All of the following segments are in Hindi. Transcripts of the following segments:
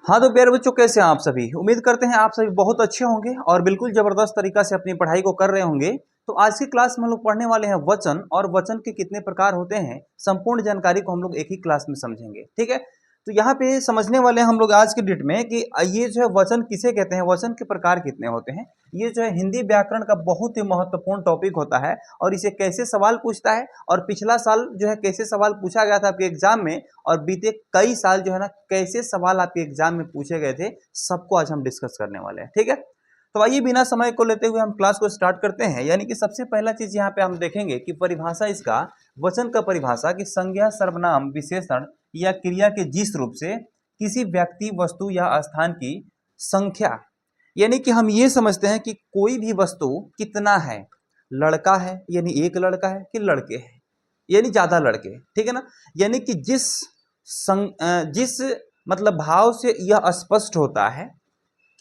हाँ तो प्यारे बच्चों, कैसे हैं आप सभी। उम्मीद करते हैं आप सभी बहुत अच्छे होंगे और बिल्कुल जबरदस्त तरीका से अपनी पढ़ाई को कर रहे होंगे। तो आज की क्लास में हम लोग पढ़ने वाले हैं वचन, और वचन के कितने प्रकार होते हैं संपूर्ण जानकारी को हम लोग एक ही क्लास में समझेंगे। ठीक है, तो यहाँ पे समझने वाले हैं हम लोग आज के डेट में कि ये जो है वचन किसे कहते हैं, वचन के प्रकार कितने होते हैं। ये जो है हिंदी व्याकरण का बहुत ही महत्वपूर्ण टॉपिक होता है, और इसे कैसे सवाल पूछता है, और पिछला साल जो है कैसे सवाल पूछा गया था आपके एग्जाम में, और बीते कई साल जो है ना कैसे सवाल आपके एग्जाम में पूछे गए थे, सबको आज हम डिस्कस करने वाले हैं। ठीक है, तो आइए बिना समय को लेते हुए हम क्लास को स्टार्ट करते हैं। यानी कि सबसे पहला चीज यहाँ पे हम देखेंगे कि परिभाषा इसका, वचन का परिभाषा कि संज्ञा, सर्वनाम, विशेषण या क्रिया के जिस रूप से किसी व्यक्ति, वस्तु या स्थान की संख्या, यानी कि हम ये समझते हैं कि कोई भी वस्तु कितना है, लड़का है यानी एक लड़का है कि लड़के हैं यानी ज्यादा लड़के। ठीक है ना, यानी कि जिस मतलब भाव से यह स्पष्ट होता है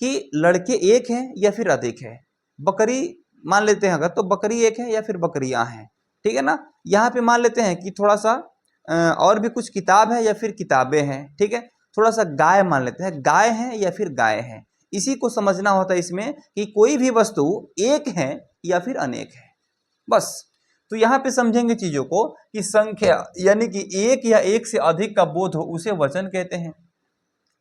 कि लड़के एक हैं या फिर अधिक है। बकरी मान लेते हैं अगर, तो बकरी एक है या फिर बकरियां हैं। ठीक है ना, यहाँ पे मान लेते हैं कि थोड़ा सा और भी कुछ किताब है या फिर किताबें हैं। ठीक है, थोड़ा सा गाय मान लेते हैं, गाय है या फिर गाय है। इसी को समझना होता है इसमें कि कोई भी वस्तु एक है या फिर अनेक है, बस। तो यहाँ पे समझेंगे चीजों को कि संख्या यानी कि एक या एक से अधिक का बोध हो उसे वचन कहते हैं।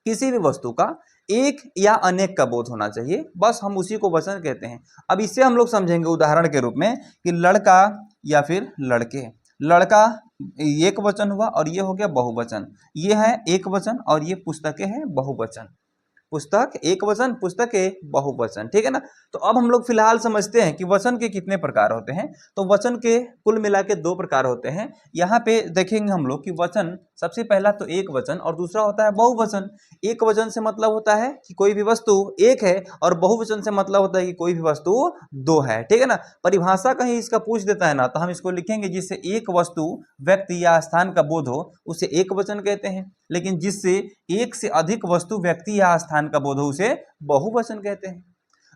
किसी भी वस्तु का एक या अनेक का बोध होना चाहिए, बस हम उसी को वचन कहते हैं। अब इससे हम लोग समझेंगे उदाहरण के रूप में कि लड़का या फिर लड़के। लड़का एक वचन हुआ और ये हो गया बहुवचन, ये है एक वचन, और ये पुस्तकें हैं बहुवचन। पुस्तक एक वचन, पुस्तकें बहुवचन। ठीक है ना, तो अब हम लोग फिलहाल समझते हैं कि वचन के कितने प्रकार होते हैं। तो वचन के कुल मिला के दो प्रकार होते हैं। यहाँ पे देखेंगे हम लोग कि वचन सबसे पहला तो एक वचन और दूसरा होता है बहुवचन। एक वचन से मतलब होता है कि कोई भी वस्तु एक है, और बहुवचन से मतलब होता है कि कोई भी वस्तु दो है। ठीक है ना, परिभाषा कहीं इसका पूछ देता है ना, तो हम इसको लिखेंगे जिससे एक वस्तु, व्यक्ति या स्थान का बोध हो उसे एक वचन कहते हैं, लेकिन जिससे एक से अधिक वस्तु, व्यक्ति या स्थान का बोध हो उसे बहुवचन कहते हैं।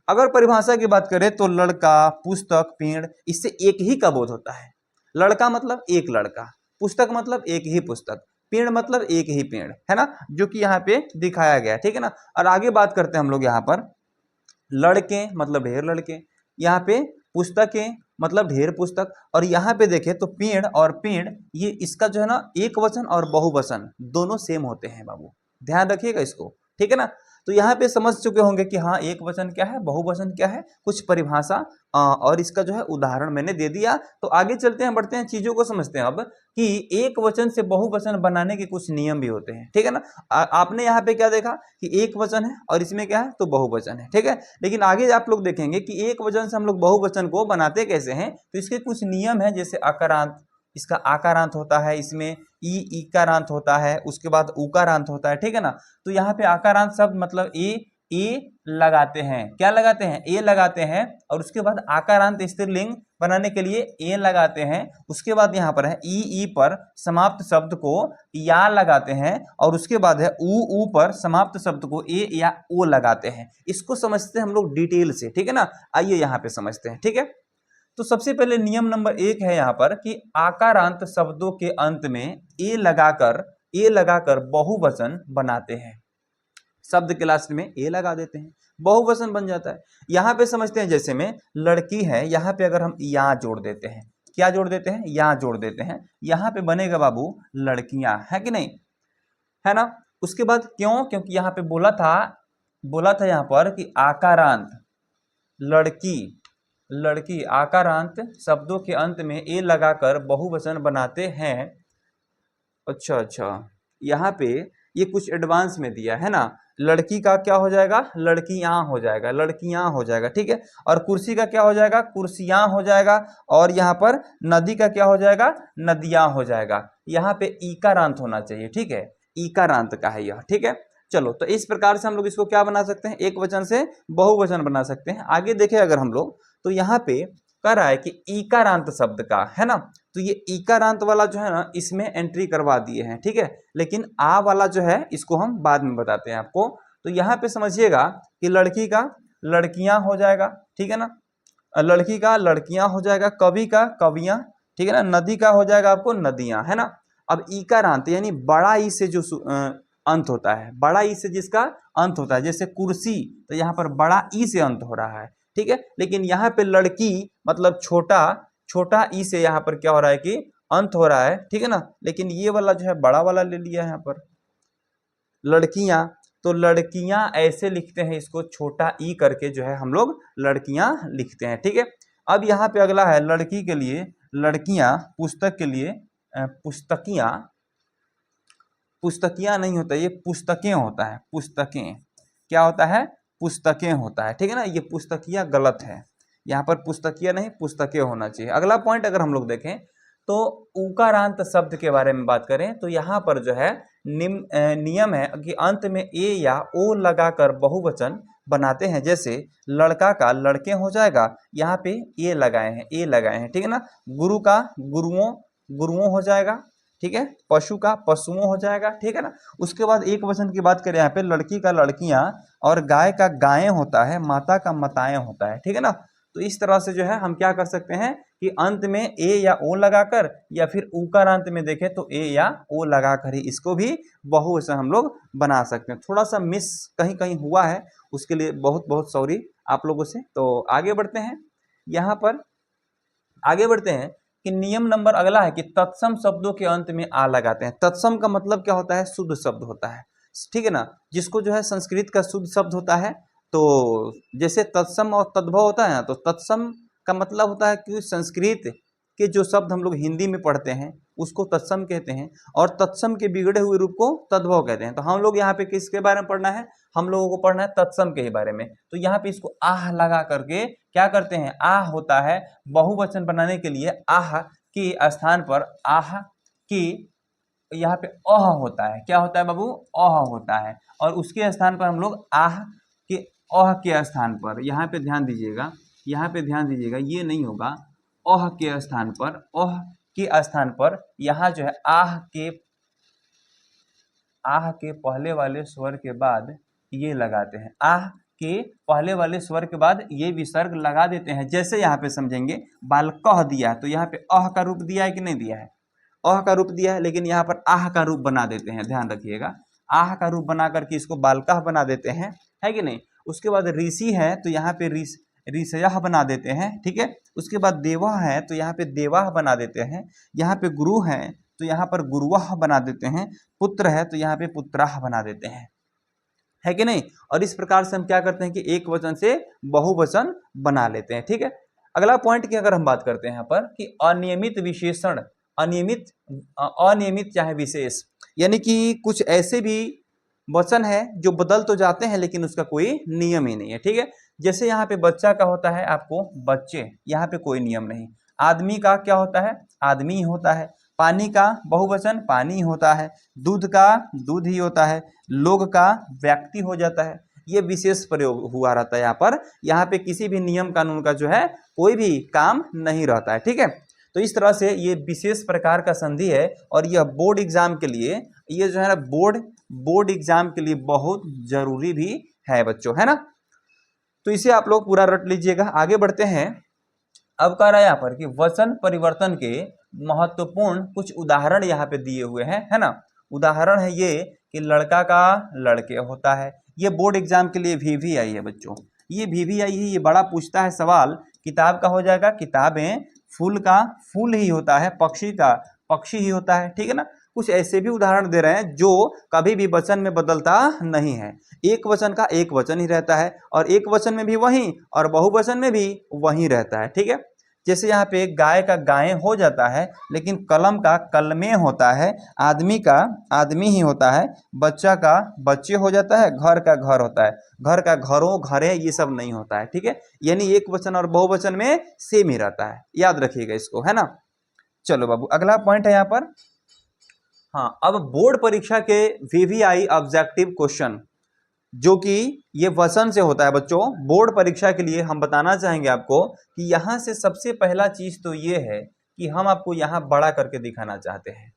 अगर परिभाषा की बात करें तो लड़का, पुस्तक, पेड़, इससे एक ही का बोध होता है। लड़का मतलब एक लड़का, पुस्तक मतलब एक ही पुस्तक, पेड़ मतलब एक ही पेड़, है ना, जो कि यहाँ पे दिखाया गया है। ठीक है ना, और आगे बात करते हैं हम लोग यहाँ पर, लड़के मतलब ढेर लड़के, यहाँ पे पुस्तकें मतलब ढेर पुस्तक, और यहाँ पे देखें तो पेड़ और पेड़, ये इसका जो है ना एक वचन और बहुवचन दोनों सेम होते हैं बाबू, ध्यान रखिएगा इसको। ठीक है ना, तो यहाँ पे समझ चुके होंगे कि हाँ एक वचन क्या है, बहुवचन क्या है, कुछ परिभाषा और इसका जो है उदाहरण मैंने दे दिया। तो आगे चलते हैं, बढ़ते हैं, चीजों को समझते हैं अब कि एक वचन से बहुवचन बनाने के कुछ नियम भी होते हैं। ठीक है ना, आपने यहाँ पे क्या देखा कि एक वचन है और इसमें क्या है तो बहुवचन है। ठीक है, लेकिन आगे आप लोग देखेंगे कि एक वचन से हम लोग बहुवचन को बनाते कैसे हैं, तो इसके कुछ नियम है। जैसे आकारांत, इसका आकारांत होता है, इसमें ईकारांत होता है, उसके बाद उकारांत होता है। ठीक है ना, तो यहाँ पे आकारांत शब्द मतलब ए लगाते हैं, क्या लगाते हैं, ए लगाते हैं, और उसके बाद आकारांत स्त्रीलिंग बनाने के लिए ए लगाते हैं। उसके बाद यहाँ पर है ई पर समाप्त शब्द को या लगाते हैं, और उसके बाद है ऊ पर समाप्त शब्द को ए या ओ लगाते हैं। इसको समझते हैं हम लोग डिटेल से। ठीक है ना, आइए यहाँ पे समझते हैं। ठीक है, तो सबसे पहले नियम नंबर 1 है यहाँ पर कि आकारांत शब्दों के अंत में ए लगाकर बहुवचन बनाते हैं। शब्द के लास्ट में ए लगा देते हैं, बहुवचन बन जाता है। यहाँ पे समझते हैं, जैसे में लड़की है, यहाँ पे अगर हम या जोड़ देते हैं, क्या जोड़ देते हैं, या जोड़ देते हैं, यहाँ पे बनेगा बाबू लड़कियां, है कि नहीं, है ना। उसके बाद क्यों, क्योंकि यहाँ पे बोला था यहाँ पर कि आकारांत लड़की, लड़की आकारांत शब्दों के अंत में ए लगाकर बहुवचन बनाते हैं। अच्छा, यहाँ पे ये कुछ एडवांस में दिया है ना, लड़की का क्या हो जाएगा, लड़कियां हो जाएगा, लड़कियां हो जाएगा। ठीक है, और कुर्सी का क्या हो जाएगा, कुर्सियां हो जाएगा, और यहाँ पर नदी का क्या हो जाएगा, नदियां हो जाएगा। यहाँ पे ईकारांत होना चाहिए। ठीक है, ईकारांत का है यह। ठीक है, चलो, तो इस प्रकार से हम लोग इसको क्या बना सकते हैं, एक वचन से बहुवचन बना सकते हैं। आगे देखें अगर हम लोग, तो यहाँ पे कह रहा है कि ईकारांत शब्द का, है ना, तो ये ईकारांत वाला जो है ना इसमें एंट्री करवा दिए हैं। ठीक है, लेकिन आ वाला जो है इसको हम बाद में बताते हैं आपको। तो यहाँ पे समझिएगा कि लड़की का लड़कियां हो जाएगा, ठीक है ना, लड़की का लड़कियां हो जाएगा, कवि का कवियां, ठीक है ना, नदी का हो जाएगा आपको नदियां, है ना। अब ईकारांत यानी बड़ा ई से जो अंत होता है, बड़ा ई से जिसका अंत होता है, जैसे कुर्सी तो यहाँ पर बड़ा ई से अंत हो रहा है, ठीक है। लेकिन यहाँ पे लड़की मतलब छोटा छोटा ई से यहाँ पर क्या हो रहा है कि अंत हो रहा है, ठीक है ना। लेकिन ये वाला जो है बड़ा वाला ले लिया यहाँ पर लड़कियां, तो लड़कियां ऐसे लिखते हैं इसको, छोटा ई करके जो है हम लोग लड़कियां लिखते हैं, ठीक है। अब यहाँ पे अगला है लड़की के लिए लड़कियां, पुस्तक के लिए पुस्तकियां, पुस्तकियां नहीं होता, ये पुस्तकें होता है, पुस्तकें क्या होता है, पुस्तकें होता है, ठीक है ना। ये पुस्तकिया गलत है, यहाँ पर पुस्तकिया नहीं पुस्तकें होना चाहिए। अगला पॉइंट अगर हम लोग देखें तो उकारांत शब्द के बारे में बात करें तो यहाँ पर जो है नियम है कि अंत में ए या ओ लगाकर बहुवचन बनाते हैं। जैसे लड़का का लड़के हो जाएगा, यहाँ पे ए लगाए हैं, ए लगाए हैं, ठीक है ना। गुरु का गुरुओं, गुरुओं हो जाएगा, ठीक है। पशु का पशुओं हो जाएगा, ठीक है ना। उसके बाद एक वचन की बात करें यहाँ पे लड़की का लड़कियां और गाय का गायें होता है, माता का माताएं होता है, ठीक है ना। तो इस तरह से जो है हम क्या कर सकते हैं कि अंत में ए या ओ लगाकर या फिर उकारांत में देखें तो ए या ओ लगाकर ही इसको भी बहुवचन हम लोग बना सकते हैं। थोड़ा सा मिस कहीं कहीं हुआ है, उसके लिए बहुत बहुत सॉरी आप लोगों से। तो आगे बढ़ते हैं, यहाँ पर आगे बढ़ते हैं कि नियम नंबर अगला है कि तत्सम शब्दों के अंत में आ लगाते हैं। तत्सम का मतलब क्या होता है, शुद्ध शब्द होता है, ठीक है ना। जिसको जो है संस्कृत का शुद्ध शब्द होता है, तो जैसे तत्सम और तद्भव होता है ना, तो तत्सम का मतलब होता है कि संस्कृत के जो शब्द हम लोग हिंदी में पढ़ते हैं उसको तत्सम कहते हैं, और तत्सम के बिगड़े हुए रूप को तद्भव कहते हैं। तो हम लोग यहाँ पे किसके बारे में पढ़ना है, हम लोगों को पढ़ना है तत्सम के ही बारे में। तो यहाँ पे इसको आह लगा करके क्या करते हैं, आह होता है बहुवचन बनाने के लिए, आह के स्थान पर आह की यहाँ पे अह होता है, क्या होता है बाबू, अह होता है। और उसके स्थान पर हम लोग आह के अह के स्थान पर, यहाँ पे ध्यान दीजिएगा, यहाँ पे ध्यान दीजिएगा, ये नहीं होगा, अह के स्थान पर, अह के स्थान पर यहाँ जो है आह के पहले वाले स्वर के बाद ये लगाते हैं, आह के पहले वाले स्वर के बाद ये विसर्ग लगा देते हैं। जैसे यहाँ पे समझेंगे बालकह दिया है तो यहाँ पे अह का रूप दिया है कि नहीं दिया है, अह का रूप दिया है, लेकिन यहाँ पर आह का रूप बना देते हैं, ध्यान रखिएगा, आह का रूप बना करके इसको बालकह बना देते हैं, है कि नहीं। उसके बाद ऋषि है तो यहाँ पे ऋषयः बना देते हैं, ठीक है। उसके बाद देवः है तो यहाँ पे देवाः बना देते हैं, यहाँ पे गुरु है तो यहाँ पर गुरुवः बना देते हैं, पुत्र है तो यहाँ पे पुत्राः बना देते हैं, है कि नहीं। और इस प्रकार से हम क्या करते हैं कि एक वचन से बहुवचन बना लेते हैं, ठीक है। अगला पॉइंट की अगर हम बात करते हैं यहाँ पर कि अनियमित विशेषण, अनियमित चाहे विशेष, यानी कि कुछ ऐसे भी वचन है जो बदल तो जाते हैं लेकिन उसका कोई नियम ही नहीं है, ठीक है। जैसे यहाँ पे बच्चा का होता है आपको बच्चे, यहाँ पे कोई नियम नहीं। आदमी का क्या होता है, आदमी ही होता है। पानी का बहुवचन पानी होता है, दूध का दूध ही होता है, लोग का व्यक्ति हो जाता है। ये विशेष प्रयोग हुआ रहता है यहाँ पे किसी भी नियम कानून का जो है कोई भी काम नहीं रहता है, ठीक है। तो इस तरह से ये विशेष प्रकार का संधि है, और यह बोर्ड एग्जाम के लिए, ये जो है ना बोर्ड एग्जाम के लिए बहुत जरूरी भी है बच्चों, है ना। तो इसे आप लोग पूरा रट लीजिएगा। आगे बढ़ते हैं, अब कह रहा है यहाँ पर कि वचन परिवर्तन के महत्वपूर्ण कुछ उदाहरण यहाँ पे दिए हुए हैं, है ना। उदाहरण है ये कि लड़का का लड़के होता है, ये बोर्ड एग्जाम के लिए VVI है बच्चों, ये VVI ही, ये बड़ा पूछता है सवाल। किताब का हो जाएगा किताबें, फूल का फूल ही होता है, पक्षी का पक्षी ही होता है, ठीक है ना। कुछ ऐसे भी उदाहरण दे रहे हैं जो कभी भी वचन में बदलता नहीं है, एक वचन का एक वचन ही रहता है, और एक वचन में भी वही और बहुवचन में भी वही रहता है, ठीक है। जैसे यहाँ पे गाय का गायें हो जाता है, लेकिन कलम का कलमें होता है, आदमी का आदमी ही होता है, बच्चा का बच्चे हो जाता है, घर का घर होता है, घर का घरों घरे, ये सब नहीं होता है, ठीक है। यानी एक वचन और बहुवचन में सेम ही रहता है, याद रखिएगा इसको, है ना। चलो बाबू अगला पॉइंट है यहाँ पर, हाँ, अब बोर्ड परीक्षा के VVI ऑब्जेक्टिव क्वेश्चन, जो कि ये वचन से होता है बच्चों। बोर्ड परीक्षा के लिए हम बताना चाहेंगे आपको कि यहाँ से सबसे पहला चीज तो ये है कि हम आपको यहाँ बड़ा करके दिखाना चाहते हैं,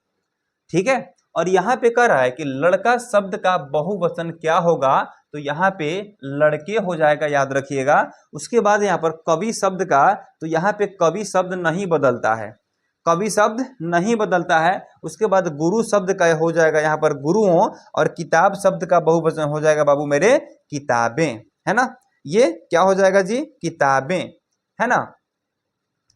ठीक है। और यहाँ पे कह रहा है कि लड़का शब्द का बहुवचन क्या होगा, तो यहाँ पे लड़के हो जाएगा, याद रखिएगा। उसके बाद यहाँ पर कवि शब्द का, तो यहाँ पे कवि शब्द नहीं बदलता है, कवि शब्द नहीं बदलता है। उसके बाद गुरु शब्द का हो जाएगा यहाँ पर गुरुओं, और किताब शब्द का बहुवचन हो जाएगा बाबू मेरे किताबें, है ना। ये क्या हो जाएगा जी, किताबें, है ना।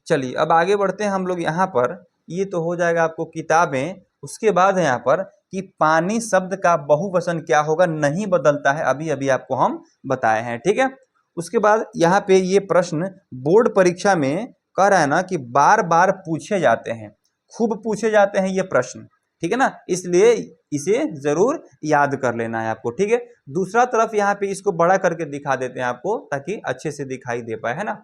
चलिए अब आगे बढ़ते हैं हम लोग यहाँ पर। ये तो हो जाएगा आपको किताबें। उसके बाद है यहाँ पर कि पानी शब्द का बहुवचन क्या होगा, नहीं बदलता है, अभी अभी आपको हम बताए हैं, ठीक है। उसके बाद यहाँ पे ये प्रश्न बोर्ड परीक्षा में कह रहा है ना कि बार बार पूछे जाते हैं, खूब पूछे जाते हैं ये प्रश्न, ठीक है ना, इसलिए इसे जरूर याद कर लेना है आपको, ठीक है। दूसरा तरफ यहाँ पे इसको बड़ा करके दिखा देते हैं आपको, ताकि अच्छे से दिखाई दे पाए, है ना।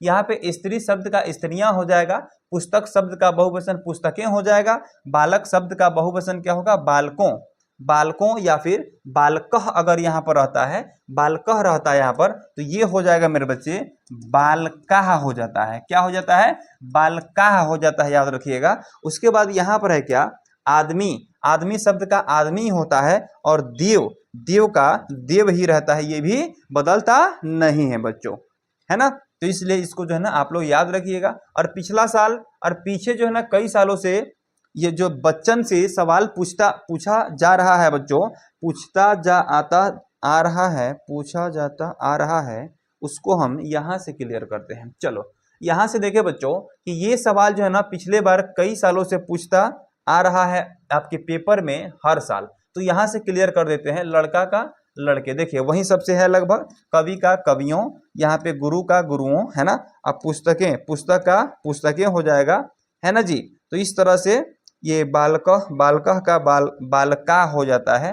यहाँ पे स्त्री शब्द का स्त्रियां हो जाएगा, पुस्तक शब्द का बहुवचन पुस्तकें हो जाएगा, बालक शब्द का बहुवचन क्या होगा, बालकों, बालकों, या फिर बालकह अगर यहाँ पर रहता है, बालकह रहता है यहाँ पर, तो ये हो जाएगा मेरे बच्चे बालकाह हो जाता है। क्या हो जाता है, बालकाह हो जाता है, याद रखिएगा। उसके बाद यहाँ पर है क्या, आदमी, आदमी शब्द का आदमी होता है, और देव, देव का देव ही रहता है, ये भी बदलता नहीं है बच्चों, है ना। तो इसलिए इसको जो है ना आप लोग याद रखिएगा। और पिछला साल और पीछे जो है ना कई सालों से ये जो बच्चन से सवाल पूछा जा रहा है बच्चों, पूछता जा आता आ रहा है, पूछा जाता आ रहा है, उसको हम यहाँ से क्लियर करते हैं। चलो यहाँ से देखें बच्चों कि ये सवाल जो है ना पिछले बार कई सालों से पूछता आ रहा है आपके पेपर में हर साल, तो यहाँ से क्लियर कर देते हैं। लड़का का लड़के, देखिए वही सबसे है लगभग, कवि का कवियों, यहाँ पे गुरु का गुरुओं, है ना। अब पुस्तकें, पुस्तक का पुस्तकें हो जाएगा, है ना जी। तो इस तरह से ये बालकह, बालकह का बालका हो जाता है,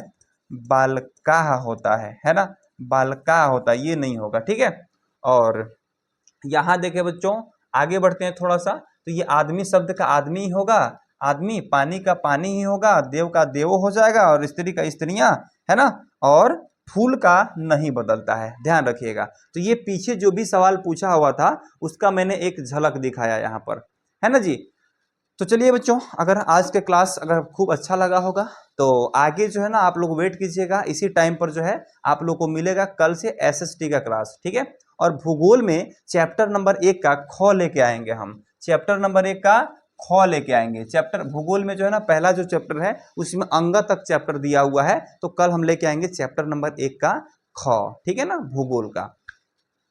बालका होता है ना, बालका होता है, ये नहीं होगा, ठीक है। और यहाँ देखे बच्चों आगे बढ़ते हैं थोड़ा सा, तो ये आदमी शब्द का आदमी ही होगा, आदमी, पानी का पानी ही होगा, देव का देव हो जाएगा, और स्त्री का स्त्रियां, है ना। और फूल का नहीं बदलता है, ध्यान रखिएगा। तो ये पीछे जो भी सवाल पूछा हुआ था उसका मैंने एक झलक दिखाया यहाँ पर, है ना जी। तो चलिए बच्चों, अगर आज के क्लास अगर खूब अच्छा लगा होगा तो आगे जो है ना आप लोग वेट कीजिएगा, इसी टाइम पर जो है आप लोग को मिलेगा कल से एसएसटी का क्लास, ठीक है। और भूगोल में चैप्टर नंबर 1 का ख लेके आएंगे हम, चैप्टर नंबर 1 का ख लेके आएंगे। चैप्टर भूगोल में जो है ना पहला जो चैप्टर है उसमें अंगा तक चैप्टर दिया हुआ है, तो कल हम लेके आएंगे चैप्टर नंबर 1 का ख, ठीक है ना, भूगोल का।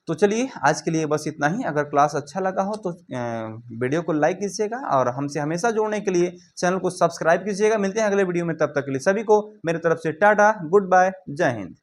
तो चलिए आज के लिए बस इतना ही। अगर क्लास अच्छा लगा हो तो वीडियो को लाइक कीजिएगा, और हमसे हमेशा जुड़ने के लिए चैनल को सब्सक्राइब कीजिएगा। मिलते हैं अगले वीडियो में, तब तक के लिए सभी को मेरी तरफ से टाटा, गुड बाय, जय हिंद।